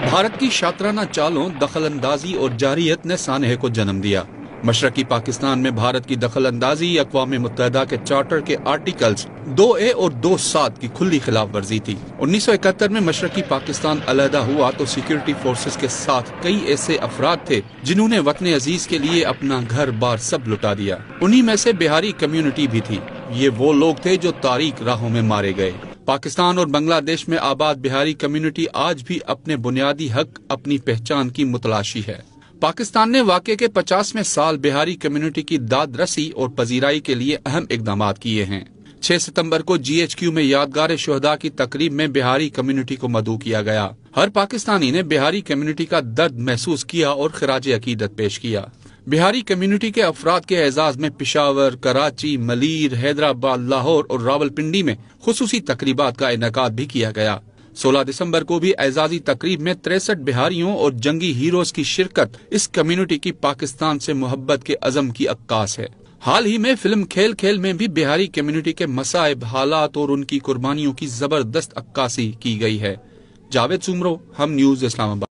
भारत की शातराना चालों, दखल अंदाजी और जारियत ने सानहे को जन्म दिया। मशरकी पाकिस्तान में भारत की दखल अंदाजी अक़वाम मुत्तहिदा के चार्टर के आर्टिकल्स 2A और 2.7 की खुली खिलाफ वर्जी थी। 1971 में मशरकी पाकिस्तान अलहदा हुआ तो सिक्योरिटी फोर्सेस के साथ कई ऐसे अफराद थे जिन्होंने वतन अजीज के लिए अपना घर बार सब लुटा दिया। उन्हीं में से बिहारी कम्युनिटी भी थी। ये वो लोग थे जो तारीख राहों में मारे गए। पाकिस्तान और बांग्लादेश में आबाद बिहारी कम्युनिटी आज भी अपने बुनियादी हक, अपनी पहचान की मुतलाशी है। पाकिस्तान ने वाक़े के 50वें साल बिहारी कम्युनिटी की दाद रसी और पजीराई के लिए अहम इकदाम किए हैं। 6 सितंबर को GHQ में यादगार शुहदा की तकरीब में बिहारी कम्युनिटी को मदऊ किया गया। हर पाकिस्तानी ने बिहारी कम्युनिटी का दर्द महसूस किया और खिराज अकीदत पेश किया। बिहारी कम्युनिटी के अफराद के एजाज में पिशावर, कराची, मलीर, हैदराबाद, लाहौर और रावलपिंडी में खुसूसी तकरीबात का इनेकाद भी किया गया। 16 दिसंबर को भी एजाजी तकरीब में 63 बिहारियों और जंगी हीरोज की शिरकत इस कम्युनिटी की पाकिस्तान से मोहब्बत के अज़म की अक्कास है। हाल ही में फिल्म खेल खेल में भी बिहारी कम्युनिटी के मसाइब, हालात और उनकी कुर्बानियों की जबरदस्त अक्कासी की गई है। जावेद सुमरो, हम न्यूज़ इस्लामाबाद।